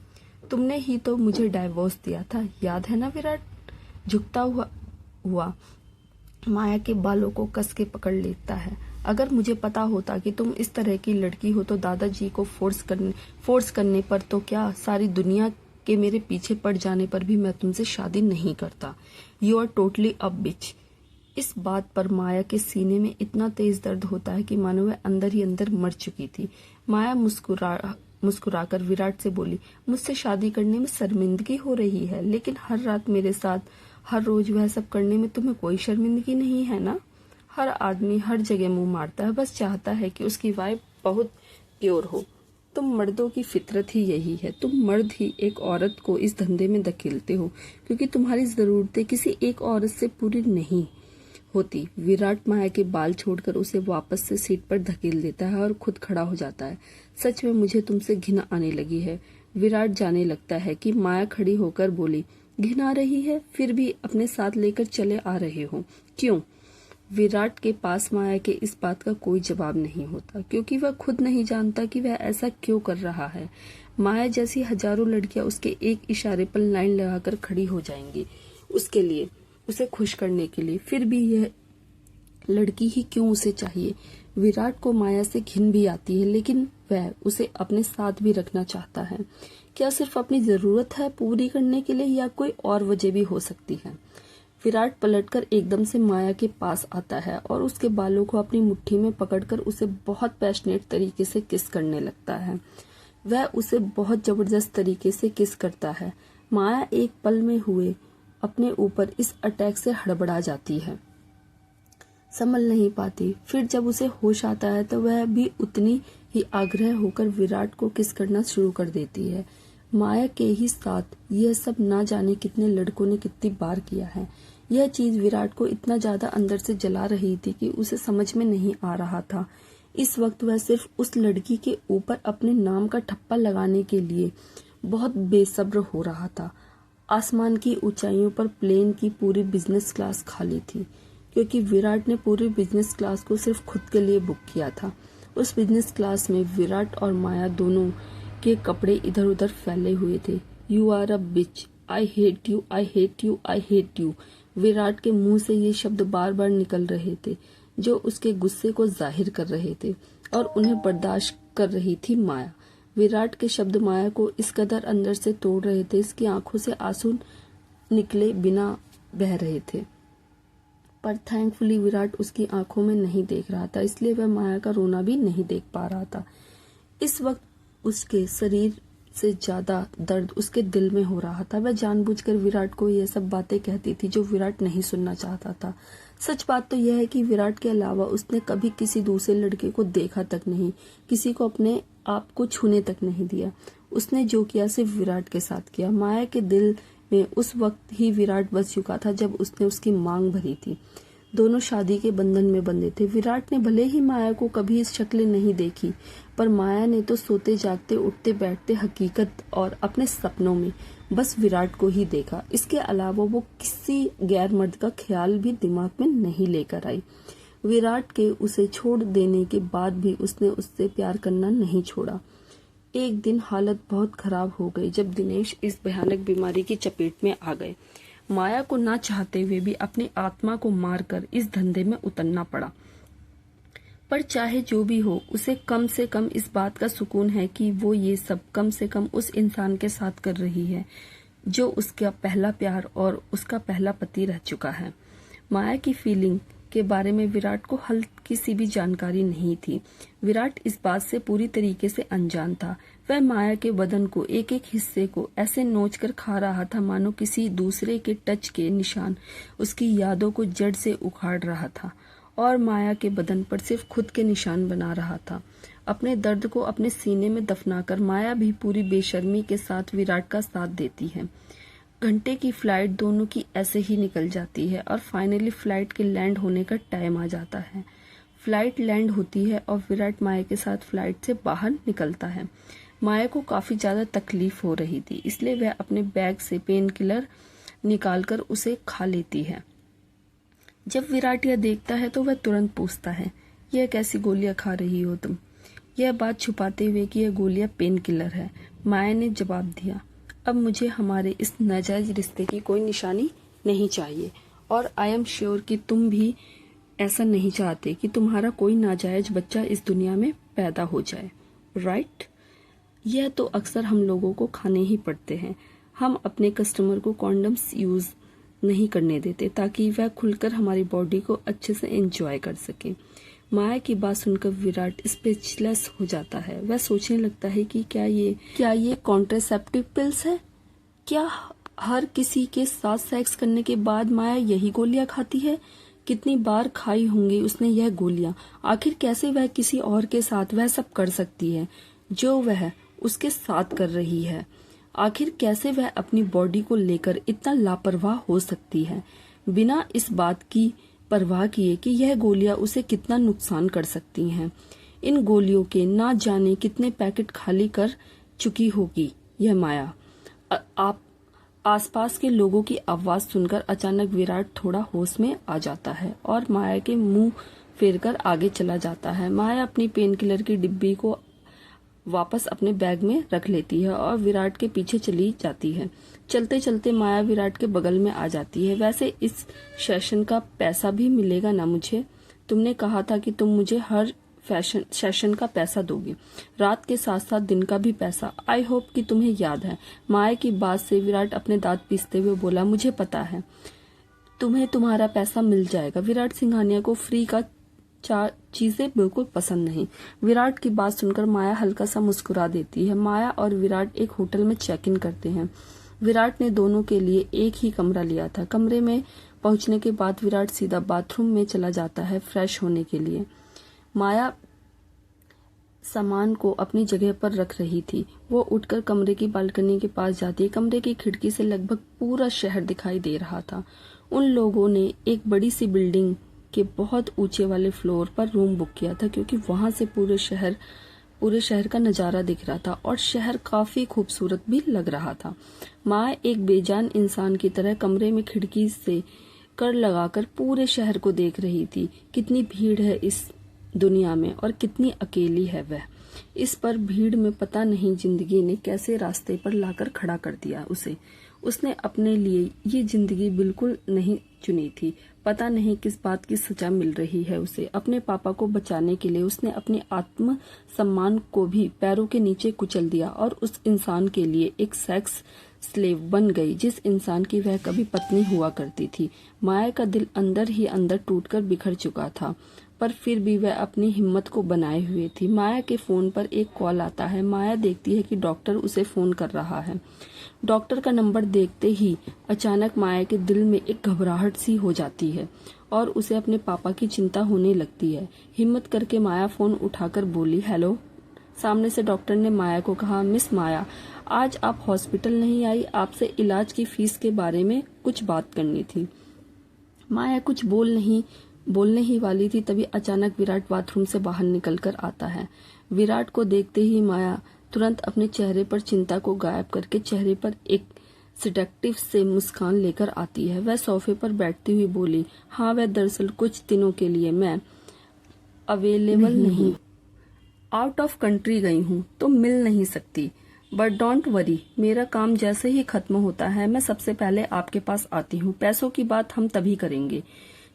तुमने ही तो मुझे डाइवोर्स दिया था, याद है ना? विराट झुकता हुआ माया के बालों को कस के पकड़ लेता है। अगर मुझे पता होता कि तुम इस तरह की लड़की हो तो दादाजी को फोर्स करने पर तो क्या, सारी दुनिया के मेरे पीछे पड़ जाने पर भी मैं तुमसे शादी नहीं करता। यू आर टोटली अ बिच। इस बात पर माया के सीने में इतना तेज दर्द होता है कि मानो वह अंदर ही अंदर मर चुकी थी। माया मुस्कुराकर विराट से बोली, मुझसे शादी करने में शर्मिंदगी हो रही है, लेकिन हर रात मेरे साथ हर रोज वह सब करने में तुम्हें कोई शर्मिंदगी नहीं है ना? हर आदमी हर जगह मुंह मारता है, बस चाहता है कि उसकी वाइफ बहुत प्योर हो। तुम मर्दों की फितरत ही यही है। तुम मर्द ही एक औरत को इस धंधे में धकेलते हो क्योंकि तुम्हारी जरूरतें किसी एक औरत से पूरी नहीं होती। विराट माया के बाल छोड़कर उसे वापस से सीट पर धकेल देता है और खुद खड़ा हो जाता है। सच में मुझे तुमसे घिन आने लगी है। विराट जाने लगता है कि माया खड़ी होकर बोली, घिन आ रही है? फिर भी अपने साथ लेकर चले आ रहे हो, क्यों? विराट के पास माया के इस बात का कोई जवाब नहीं होता, क्योंकि वह खुद नहीं जानता कि वह ऐसा क्यों कर रहा है। माया जैसी हजारों लड़कियां उसके एक इशारे पर लाइन लगाकर खड़ी हो जाएंगी उसके लिए, उसे खुश करने के लिए। फिर भी यह लड़की ही क्यों उसे चाहिए? विराट को माया से घिन भी आती है, लेकिन वह उसे अपने साथ भी रखना चाहता है। क्या सिर्फ अपनी जरूरत है पूरी करने के लिए, या कोई और वजह भी हो सकती है? विराट पलटकर एकदम से माया के पास आता है और उसके बालों को अपनी मुट्ठी में पकड़कर उसे बहुत पैशनेट तरीके से किस करने लगता है। वह उसे बहुत जबरदस्त तरीके से किस करता है। माया एक पल में हुए अपने ऊपर इस अटैक से हड़बड़ा जाती है, संभल नहीं पाती। फिर जब उसे होश आता है तो वह भी उतनी ही आग्रह होकर विराट को किस करना शुरू कर देती है। माया के ही साथ यह सब ना जाने कितने लड़कों ने कितनी बार किया है। यह चीज विराट को इतना ज्यादा अंदर से जला रही थी कि उसे समझ में नहीं आ रहा था। इस वक्त वह सिर्फ उस लड़की के ऊपर अपने नाम का ठप्पा लगाने के लिए बहुत बेसब्र हो रहा था। आसमान की ऊंचाइयों पर प्लेन की पूरी बिजनेस क्लास खाली थी, क्योंकि विराट ने पूरी बिजनेस क्लास को सिर्फ खुद के लिए बुक किया था। उस बिजनेस क्लास में विराट और माया दोनों के कपड़े इधर उधर फैले हुए थे। You are a bitch, I hate you, I hate you, I hate you. Virat के मुंह से ये शब्द बार बार निकल रहे थे, जो उसके गुस्से को जाहिर कर रहे थे, और उन्हें बर्दाश्त कर रही थी माया। विराट के शब्द माया को इस कदर अंदर से तोड़ रहे थे, इसकी आंखों से आंसू निकले बिना बह रहे थे। पर थैंकफुली विराट उसकी आंखों में नहीं देख रहा था, इसलिए वह माया का रोना भी नहीं देख पा रहा था। इस वक्त उसके शरीर से ज्यादा दर्द उसके दिल में हो रहा था। वह जानबूझकर विराट को यह सब बातें कहती थी जो विराट नहीं सुनना चाहता था। सच बात तो यह है कि विराट के अलावा उसने कभी किसी दूसरे लड़के को देखा तक नहीं, किसी को अपने आप को छूने तक नहीं दिया। उसने जो किया सिर्फ विराट के साथ किया। माया के दिल में उस वक्त ही विराट बस चुका था जब उसने उसकी मांग भरी थी। दोनों शादी के बंधन में बंधे थे। विराट ने भले ही माया को कभी इस शक्ल नहीं देखी, पर माया ने तो सोते जागते उठते बैठते हकीकत और अपने सपनों में बस विराट को ही देखा। इसके अलावा वो किसी गैर मर्द का ख्याल भी दिमाग में नहीं लेकर आई। विराट के उसे छोड़ देने के बाद भी उसने उससे प्यार करना नहीं छोड़ा। एक दिन हालत बहुत खराब हो गई जब दिनेश इस भयानक बीमारी की चपेट में आ गए। माया को ना चाहते हुए भी अपनी आत्मा को मारकर इस धंधे में उतरना पड़ा। पर चाहे जो भी हो, उसे कम से कम इस बात का सुकून है कि वो ये सब कम से कम उस इंसान के साथ कर रही है जो उसका पहला प्यार और उसका पहला पति रह चुका है। माया की फीलिंग के बारे में विराट को हल्की सी भी जानकारी नहीं थी। विराट इस बात से पूरी तरीके से अनजान था। वह माया के बदन को एक एक हिस्से को ऐसे नोच कर खा रहा था मानो किसी दूसरे के टच के निशान उसकी यादों को जड़ से उखाड़ रहा था और माया के बदन पर सिर्फ खुद के निशान बना रहा था। अपने दर्द को अपने सीने में दफनाकर माया भी पूरी बेशर्मी के साथ विराट का साथ देती है। घंटे की फ्लाइट दोनों की ऐसे ही निकल जाती है और फाइनली फ्लाइट के लैंड होने का टाइम आ जाता है। फ्लाइट लैंड होती है और विराट माया के साथ फ्लाइट से बाहर निकलता है। माया को काफी ज्यादा तकलीफ हो रही थी, इसलिए वह अपने बैग से पेन किलर निकालकर उसे खा लेती है। जब विराट यह देखता है तो वह तुरंत पूछता है, यह कैसी गोलियां खा रही हो तुम? यह बात छुपाते हुए कि यह गोलियां पेन किलर है। माया ने जवाब दिया, अब मुझे हमारे इस नाजायज रिश्ते की कोई निशानी नहीं चाहिए और आई एम श्योर कि तुम भी ऐसा नहीं चाहते कि तुम्हारा कोई नाजायज बच्चा इस दुनिया में पैदा हो जाए, राइट? यह तो अक्सर हम लोगों को खाने ही पड़ते हैं। हम अपने कस्टमर को कॉन्डम्स यूज नहीं करने देते ताकि वह खुलकर हमारी बॉडी को अच्छे से एंजॉय कर सके। माया की बात सुनकर विराट स्पीचलेस हो जाता है। वह सोचने लगता है कि क्या ये कॉन्ट्रासेप्टिव पिल्स है? क्या हर किसी के साथ सेक्स करने के बाद माया यही गोलियां खाती है? कितनी बार खाई होंगी उसने यह गोलियां? आखिर कैसे वह किसी और के साथ वह सब कर सकती है जो वह उसके साथ कर रही है? आखिर कैसे वह अपनी बॉडी को लेकर इतना लापरवाह हो सकती है बिना इस बात की परवाह किए कि यह गोलियां उसे कितना नुकसान कर सकती हैं? इन गोलियों के ना जाने कितने पैकेट खाली कर चुकी होगी यह माया। आप आसपास के लोगों की आवाज सुनकर अचानक विराट थोड़ा होश में आ जाता है और माया के मुंह फेरकर आगे चला जाता है। माया अपनी पेन किलर की डिब्बी को वापस अपने बैग में रख लेती है और विराट के पीछे चली जाती है। चलते चलते माया विराट के बगल में आ जाती है। वैसे इस सेशन का पैसा भी मिलेगा ना मुझे? तुमने कहा था कि तुम मुझे हर सेशन का पैसा दोगे, रात के साथ साथ दिन का भी पैसा। आई होप कि तुम्हें याद है। माया की बात से विराट अपने दांत पीसते हुए बोला, मुझे पता है तुम्हें तुम्हारा पैसा मिल जाएगा। विराट सिंघानिया को फ्री का चीजें बिल्कुल पसंद नहीं। विराट की बात सुनकर माया हल्का सा मुस्कुरा देती है। माया और विराट एक होटल में चेक इन करते हैं। विराट ने दोनों के लिए एक ही कमरा लिया था। कमरे में पहुंचने के बाद विराट सीधा बाथरूम में चला जाता है फ्रेश होने के लिए। माया सामान को अपनी जगह पर रख रही थी। वो उठकर कमरे की बालकनी के पास जाती है। कमरे की खिड़की से लगभग पूरा शहर दिखाई दे रहा था। उन लोगों ने एक बड़ी सी बिल्डिंग के बहुत ऊंचे वाले फ्लोर पर रूम बुक किया था क्योंकि वहां से पूरे शहर का नजारा दिख रहा था और शहर काफी खूबसूरत भी लग रहा था। माँ एक बेजान इंसान की तरह कमरे में खिड़की से कर लगाकर पूरे शहर को देख रही थी। कितनी भीड़ है इस दुनिया में और कितनी अकेली है वह। इस पर भीड़ में पता नहीं जिंदगी ने कैसे रास्ते पर लाकर खड़ा कर दिया उसे। उसने अपने लिए ये जिंदगी बिल्कुल नहीं चुनी थी। पता नहीं किस बात की सजा मिल रही है उसे। अपने पापा को बचाने के लिए उसने अपने आत्म सम्मान को भी पैरों के नीचे कुचल दिया और उस इंसान के लिए एक सेक्स स्लेव बन गई जिस इंसान की वह कभी पत्नी हुआ करती थी। माया का दिल अंदर ही अंदर टूटकर बिखर चुका था, पर फिर भी वह अपनी हिम्मत को बनाए हुए थी। माया के फोन पर एक कॉल आता है। माया देखती है कि डॉक्टर उसे फोन कर रहा है। डॉक्टर का नंबर देखते ही अचानक माया के दिल में एक घबराहट सी हो जाती है और उसे अपने पापा की चिंता होने लगती है। हिम्मत करके माया फोन उठाकर बोली, हेलो। सामने से डॉक्टर ने माया को कहा, मिस माया, आज आप हॉस्पिटल नहीं आई, आपसे इलाज की फीस के बारे में कुछ बात करनी थी। माया कुछ बोलने ही वाली थी, तभी अचानक विराट बाथरूम से बाहर निकलकर आता है। विराट को देखते ही माया तुरंत अपने चेहरे पर चिंता को गायब करके चेहरे पर एक सिडक्टिव से मुस्कान लेकर आती है। वह सोफे पर बैठती हुई बोली, हाँ, वह दरअसल कुछ दिनों के लिए मैं अवेलेबल नहीं, आउट ऑफ कंट्री गई हूँ तो मिल नहीं सकती, बट डोंट वरी, मेरा काम जैसे ही खत्म होता है मैं सबसे पहले आपके पास आती हूँ। पैसों की बात हम तभी करेंगे।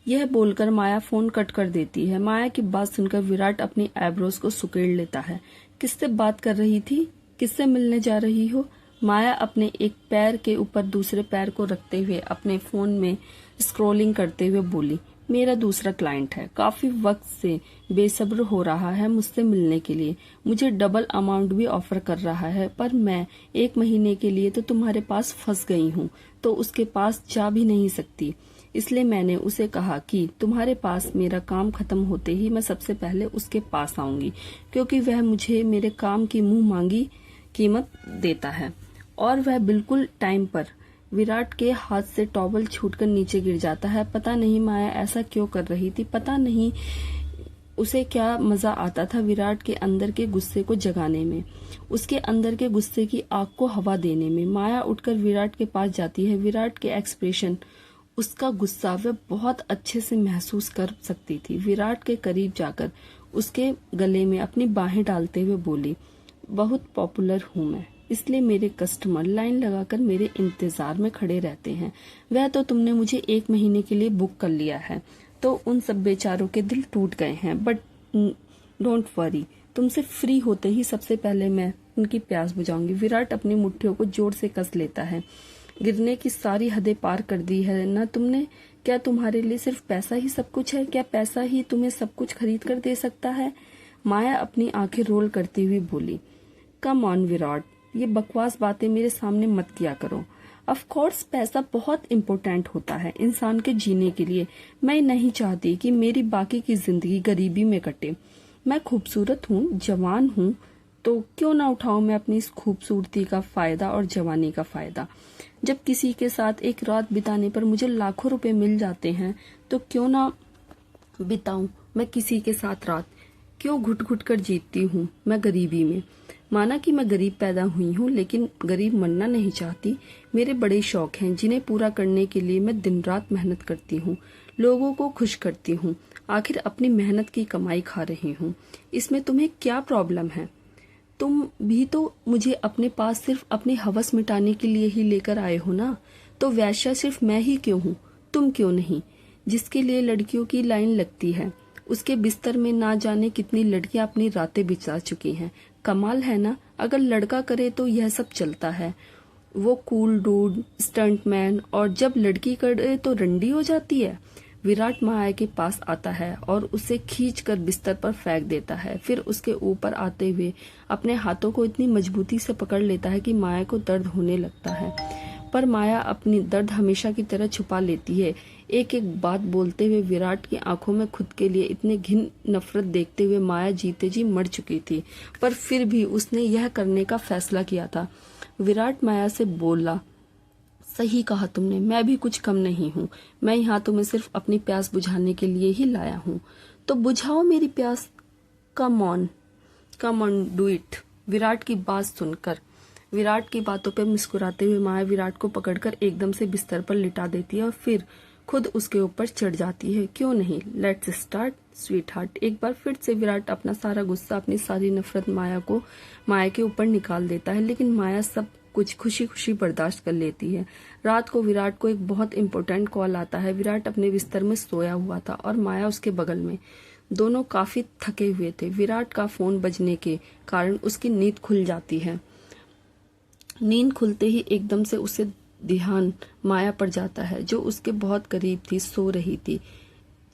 यह बोलकर माया फोन कट कर देती है। माया की बात सुनकर विराट अपनी आईब्रोज को सुकेड़ लेता है। किससे बात कर रही थी? किससे मिलने जा रही हो? माया अपने एक पैर के ऊपर दूसरे पैर को रखते हुए अपने फोन में स्क्रॉलिंग करते हुए बोली, मेरा दूसरा क्लाइंट है, काफी वक्त से बेसब्र हो रहा है मुझसे मिलने के लिए, मुझे डबल अमाउंट भी ऑफर कर रहा है, पर मैं 1 महीने के लिए तो तुम्हारे पास फंस गई हूँ, तो उसके पास जा भी नहीं सकती। इसलिए मैंने उसे कहा कि तुम्हारे पास मेरा काम खत्म होते ही मैं सबसे पहले उसके पास आऊंगी, क्योंकि वह मुझे मेरे काम की मुंह मांगी कीमत देता है। और वह बिल्कुल टाइम पर। विराट के हाथ से टॉवल छूटकर नीचे गिर जाता है। पता नहीं माया ऐसा क्यों कर रही थी, पता नहीं उसे क्या मजा आता था विराट के अंदर के गुस्से को जगाने में, उसके अंदर के गुस्से की आग को हवा देने में। माया उठकर विराट के पास जाती है। विराट के एक्सप्रेशन, उसका गुस्सा वह बहुत अच्छे से महसूस कर सकती थी। विराट के करीब जाकर उसके गले में अपनी बाहें डालते हुए बोली, बहुत पॉपुलर हूं मैं, इसलिए मेरे कस्टमर लाइन लगाकर मेरे इंतजार में खड़े रहते हैं। वह तो तुमने मुझे 1 महीने के लिए बुक कर लिया है, तो उन सब बेचारों के दिल टूट गए हैं, बट डोंट वरी, तुमसे फ्री होते ही सबसे पहले मैं उनकी प्यास बुझाऊंगी। विराट अपनी मुट्ठियों को जोर से कस लेता है। गिरने की सारी हदें पार कर दी है ना तुमने? क्या तुम्हारे लिए सिर्फ पैसा ही सब कुछ है? क्या पैसा ही तुम्हें सब कुछ खरीद कर दे सकता है? माया अपनी आंखें रोल करती हुई बोली, कम ऑन विराट, ये बकवास बातें मेरे सामने मत किया करो। ऑफ कोर्स पैसा बहुत इम्पोर्टेंट होता है इंसान के जीने के लिए। मैं नहीं चाहती कि मेरी बाकी की जिंदगी गरीबी में कटे। मैं खूबसूरत हूँ, जवान हूँ, तो क्यों ना उठाऊं मैं अपनी इस खूबसूरती का फायदा और जवानी का फायदा। जब किसी के साथ एक रात बिताने पर मुझे लाखों रुपए मिल जाते हैं, तो क्यों ना बिताऊं मैं किसी के साथ रात। क्यों घुट घुट कर जीतती हूँ मैं गरीबी में। माना कि मैं गरीब पैदा हुई हूँ, लेकिन गरीब मरना नहीं चाहती। मेरे बड़े शौक हैं जिन्हें पूरा करने के लिए मैं दिन रात मेहनत करती हूँ, लोगों को खुश करती हूँ, आखिर अपनी मेहनत की कमाई खा रही हूँ। इसमें तुम्हें क्या प्रॉब्लम है? तुम भी तो मुझे अपने पास सिर्फ अपनी हवस मिटाने के लिए ही लेकर आए हो ना, तो वैश्या सिर्फ मैं ही क्यों हूँ, तुम क्यों नहीं? जिसके लिए लड़कियों की लाइन लगती है, उसके बिस्तर में ना जाने कितनी लड़कियां अपनी रातें बिता चुकी हैं। कमाल है ना, अगर लड़का करे तो यह सब चलता है, वो कूल डूड, स्टंटमैन, और जब लड़की करे तो रंडी हो जाती है। विराट माया के पास आता है और उसे खींचकर बिस्तर पर फेंक देता है, फिर उसके ऊपर आते हुए अपने हाथों को इतनी मजबूती से पकड़ लेता है कि माया को दर्द होने लगता है। पर माया अपनी दर्द हमेशा की तरह छुपा लेती है। एक एक बात बोलते हुए विराट की आंखों में खुद के लिए इतने घिन नफरत देखते हुए माया जीते जी मर चुकी थी, पर फिर भी उसने यह करने का फैसला किया था। विराट माया से बोला, सही कहा तुमने, मैं भी कुछ कम नहीं हूँ। मैं यहाँ तुम्हें सिर्फ अपनी प्यास बुझाने के लिए ही लाया हूँ, तो बुझाओ मेरी प्यास। Come on do it. Virat की बात सुनकर विराट की बातों पर मुस्कुराते हुए माया विराट को पकड़कर एकदम से बिस्तर पर लिटा देती है और फिर खुद उसके ऊपर चढ़ जाती है। क्यों नहीं, लेट्स स्टार्ट स्वीट हार्ट। एक बार फिर से विराट अपना सारा गुस्सा, अपनी सारी नफरत माया के ऊपर निकाल देता है, लेकिन माया सब कुछ खुशी खुशी बर्दाश्त कर लेती है। रात को विराट को एक बहुत इंपॉर्टेंट कॉल आता है। विराट अपने बिस्तर में सोया हुआ था और माया उसके बगल में। दोनों काफी थके हुए थे। विराट का फोन बजने के कारण उसकी नींद खुल जाती है। नींद खुलते ही एकदम से उसे ध्यान माया पर जाता है, जो उसके बहुत करीब थी, सो रही थी।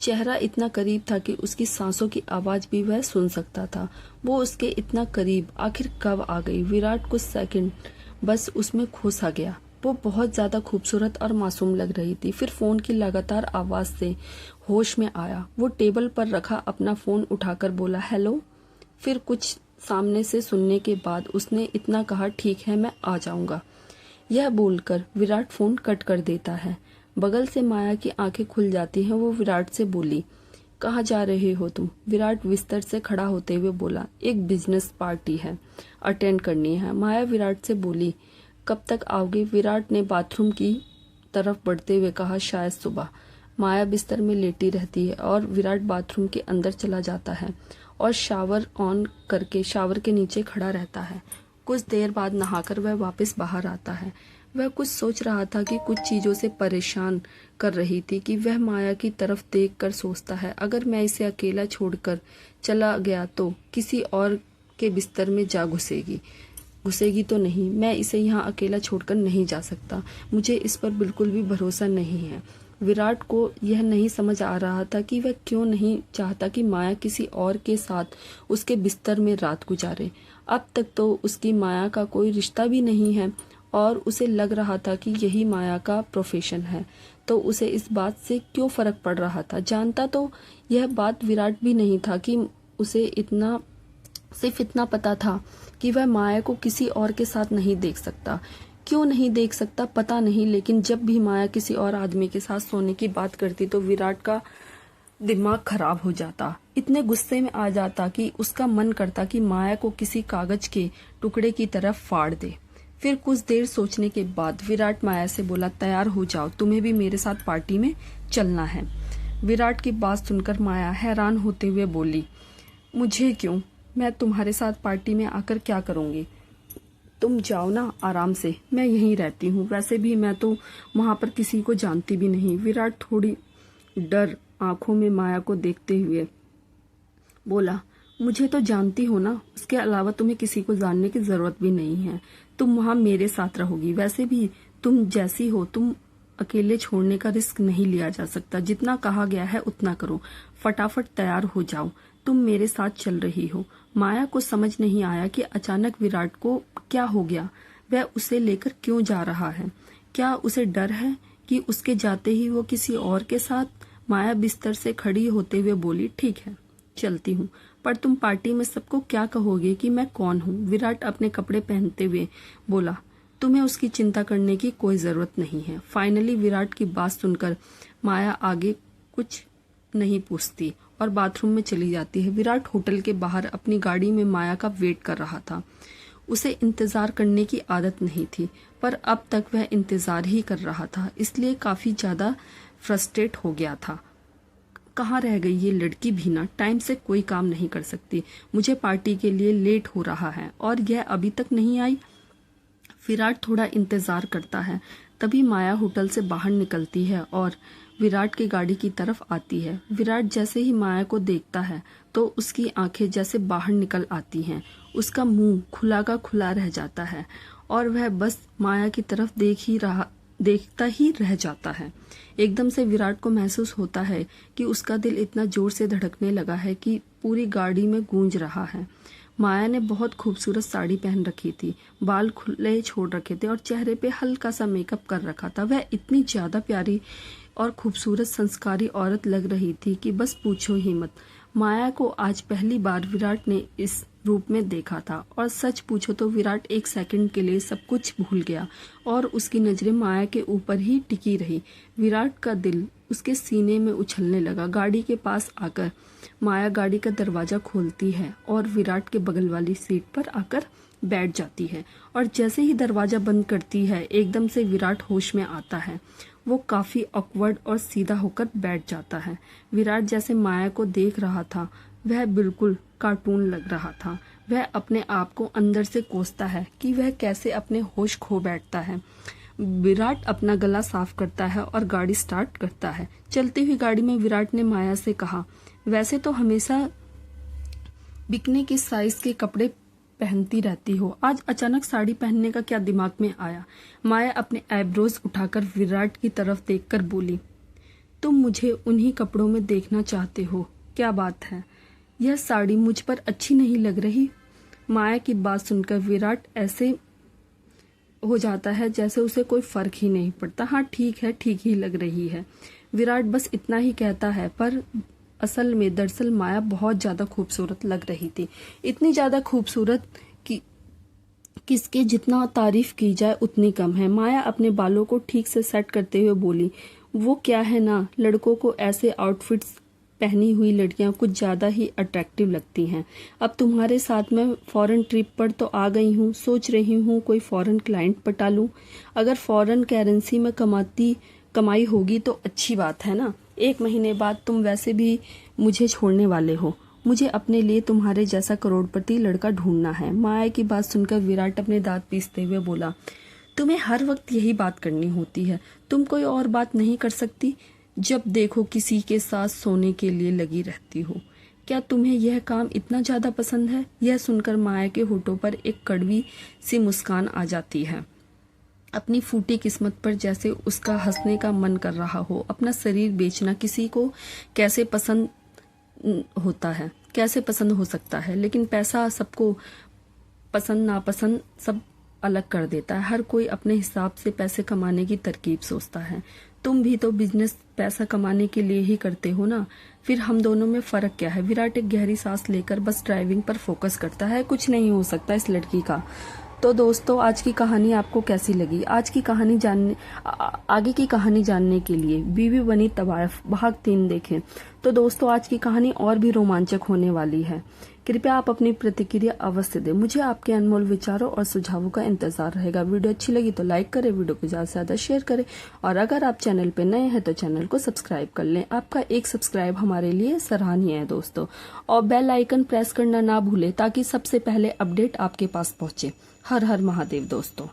चेहरा इतना करीब था कि उसकी सांसों की आवाज भी वह सुन सकता था। वो उसके इतना करीब आखिर कब आ गई? विराट कुछ सेकंड बस उसमें खो सा गया। वो बहुत ज्यादा खूबसूरत और मासूम लग रही थी। फिर फोन की लगातार आवाज से होश में आया। वो टेबल पर रखा अपना फोन उठाकर बोला, हेलो। फिर कुछ सामने से सुनने के बाद उसने इतना कहा, ठीक है मैं आ जाऊंगा। यह बोलकर विराट फोन कट कर देता है। बगल से माया की आंखें खुल जाती हैं। वो विराट से बोली, कहाँ जा रहे हो तुम? विराट बिस्तर से खड़ा होते हुए बोला, एक बिजनेस पार्टी है, अटेंड करनी है। माया विराट से बोली, कब तक आओगे? विराट ने बाथरूम की तरफ बढ़ते हुए कहा, शायद सुबह। माया बिस्तर में लेटी रहती है और विराट बाथरूम के अंदर चला जाता है और शावर ऑन करके शावर के नीचे खड़ा रहता है। कुछ देर बाद नहाकर वह वापस बाहर आता है। वह कुछ सोच रहा था कि कुछ चीजों से परेशान कर रही थी कि वह माया की तरफ देखकर सोचता है, अगर मैं इसे अकेला छोड़कर चला गया तो किसी और के बिस्तर में जा घुसेगी तो नहीं। मैं इसे यहाँ अकेला छोड़कर नहीं जा सकता। मुझे इस पर बिल्कुल भी भरोसा नहीं है। विराट को यह नहीं समझ आ रहा था कि वह क्यों नहीं चाहता कि माया किसी और के साथ उसके बिस्तर में रात गुजारे। अब तक तो उसकी माया का कोई रिश्ता भी नहीं है और उसे लग रहा था कि यही माया का प्रोफेशन है, तो उसे इस बात से क्यों फर्क पड़ रहा था। जानता तो यह बात विराट भी नहीं था कि उसे सिर्फ इतना पता था कि वह माया को किसी और के साथ नहीं देख सकता। क्यों नहीं देख सकता पता नहीं, लेकिन जब भी माया किसी और आदमी के साथ सोने की बात करती तो विराट का दिमाग खराब हो जाता। इतने गुस्से में आ जाता कि उसका मन करता कि माया को किसी कागज के टुकड़े की तरफ फाड़ दे। फिर कुछ देर सोचने के बाद विराट माया से बोला, तैयार हो जाओ, तुम्हें भी मेरे साथ पार्टी में चलना है। विराट की बात सुनकर माया हैरान होते हुए बोली, मुझे क्यों? मैं तुम्हारे साथ पार्टी में आकर क्या करूंगी? तुम जाओ ना आराम से, मैं यहीं रहती हूँ। वैसे भी मैं तो वहां पर किसी को जानती भी नहीं। विराट थोड़ी डर आंखों में माया को देखते हुए बोला, मुझे तो जानती हो ना, उसके अलावा तुम्हें किसी को जानने की जरूरत भी नहीं है। तुम वहां मेरे साथ रहोगी। वैसे भी तुम जैसी हो, तुम अकेले छोड़ने का रिस्क नहीं लिया जा सकता। जितना कहा गया है उतना करो, फटाफट तैयार हो जाओ, तुम मेरे साथ चल रही हो। माया को समझ नहीं आया कि अचानक विराट को क्या हो गया, वह उसे लेकर क्यों जा रहा है। क्या उसे डर है कि उसके जाते ही वो किसी और के साथ? माया बिस्तर से खड़ी होते हुए बोली, ठीक है चलती हूँ, पर तुम पार्टी में सबको क्या कहोगे कि मैं कौन हूँ? विराट अपने कपड़े पहनते हुए बोला, तुम्हें उसकी चिंता करने की कोई जरूरत नहीं है। फाइनली विराट की बात सुनकर माया आगे कुछ नहीं पूछती और बाथरूम में चली जाती है। विराट होटल के बाहर अपनी गाड़ी में माया का वेट कर रहा था। उसे इंतजार करने की आदत नहीं थी, पर अब तक वह इंतजार ही कर रहा था, इसलिए काफी ज्यादा फ्रस्ट्रेट हो गया था। कहाँ रह गई ये लड़की भी ना, टाइम से कोई काम नहीं कर सकती। मुझे पार्टी के लिए लेट हो रहा है और यह अभी तक नहीं आई। विराट थोड़ा इंतजार करता है, तभी माया होटल से बाहर निकलती है और विराट की गाड़ी की तरफ आती है। विराट जैसे ही माया को देखता है तो उसकी आंखें जैसे बाहर निकल आती हैं, उसका मुंह खुला का खुला रह जाता है और वह बस माया की तरफ देखता ही रह जाता है। एकदम से विराट को महसूस होता है कि उसका दिल इतना जोर से धड़कने लगा है कि पूरी गाड़ी में गूंज रहा है। माया ने बहुत खूबसूरत साड़ी पहन रखी थी, बाल खुले छोड़ रखे थे और चेहरे पे हल्का सा मेकअप कर रखा था। वह इतनी ज्यादा प्यारी और खूबसूरत संस्कारी औरत लग रही थी कि बस पूछो ही मत। माया को आज पहली बार विराट ने इस रूप में देखा था और सच पूछो तो विराट एक सेकंड के लिए सब कुछ भूल गया और उसकी नजरें माया के ऊपर ही टिकी रही। विराट का दिल उसके सीने में उछलने लगा। गाड़ी के पास आकर माया गाड़ी का दरवाजा खोलती है और विराट के बगल वाली सीट पर आकर बैठ जाती है और जैसे ही दरवाजा बंद करती है एकदम से विराट होश में आता है। वो काफी ऑकवर्ड और सीधा होकर बैठ जाता है। विराट जैसे माया को देख रहा था वह बिल्कुल कार्टून लग रहा था। वह अपने आप को अंदर से कोसता है कि वह कैसे अपने होश खो बैठता है। विराट अपना गला साफ करता है और गाड़ी स्टार्ट करता है। चलती हुई गाड़ी में विराट ने माया से कहा, वैसे तो हमेशा बिकने के साइज के कपड़े पहनती रहती हो, आज अचानक साड़ी पहनने का क्या दिमाग में आया? माया अपने आईब्रोज उठाकर विराट की तरफ देखकर बोली, तुम मुझे उन्हीं कपड़ों में देखना चाहते हो? क्या बात है, यह साड़ी मुझ पर अच्छी नहीं लग रही? माया की बात सुनकर विराट ऐसे हो जाता है जैसे उसे कोई फर्क ही नहीं पड़ता। हाँ ठीक है, ठीक ही लग रही है। विराट बस इतना ही कहता है, पर असल में दरअसल माया बहुत ज्यादा खूबसूरत लग रही थी। इतनी ज्यादा खूबसूरत कि किसके जितना तारीफ की जाए उतनी कम है। माया अपने बालों को ठीक से सेट करते हुए बोली, वो क्या है ना, लड़कों को ऐसे आउटफिट्स पहनी हुई लड़कियां कुछ ज्यादा ही अट्रैक्टिव लगती हैं। अब तुम्हारे साथ मैं फॉरेन ट्रिप पर तो आ गई हूँ, सोच रही हूँ कोई फॉरेन क्लाइंट पटा लूं। अगर फॉरेन करेंसी में कमाई होगी तो अच्छी बात है ना। 1 महीने बाद तुम वैसे भी मुझे छोड़ने वाले हो। मुझे अपने लिए तुम्हारे जैसा करोड़पति लड़का ढूंढना है। माया की बात सुनकर विराट अपने दांत पीसते हुए बोला, तुम्हें हर वक्त यही बात करनी होती है, तुम कोई और बात नहीं कर सकती? जब देखो किसी के साथ सोने के लिए लगी रहती हो। क्या तुम्हें यह काम इतना ज्यादा पसंद है? यह सुनकर माया के होठों पर एक कड़वी सी मुस्कान आ जाती है। अपनी फूटी किस्मत पर जैसे उसका हंसने का मन कर रहा हो। अपना शरीर बेचना किसी को कैसे पसंद होता है, कैसे पसंद हो सकता है, लेकिन पैसा सबको पसंद नापसंद सब अलग कर देता है। हर कोई अपने हिसाब से पैसे कमाने की तरकीब सोचता है। तुम भी तो बिजनेस पैसा कमाने के लिए ही करते हो ना, फिर हम दोनों में फर्क क्या है। विराट एक गहरी सांस लेकर बस ड्राइविंग पर फोकस करता है। कुछ नहीं हो सकता इस लड़की का। तो दोस्तों, आज की कहानी आपको कैसी लगी? आज की कहानी आगे की कहानी जानने के लिए बीवी बनी तवायफ भाग 3 देखें। तो दोस्तों, आज की कहानी और भी रोमांचक होने वाली है। कृपया आप अपनी प्रतिक्रिया अवश्य दें। मुझे आपके अनमोल विचारों और सुझावों का इंतजार रहेगा। वीडियो अच्छी लगी तो लाइक करें, वीडियो को ज्यादा से ज्यादा शेयर करें, और अगर आप चैनल पे नए हैं तो चैनल को सब्सक्राइब कर लें। आपका एक सब्सक्राइब हमारे लिए सराहनीय है दोस्तों। और बेल आइकन प्रेस करना ना भूलें ताकि सबसे पहले अपडेट आपके पास पहुंचे। हर हर महादेव दोस्तों।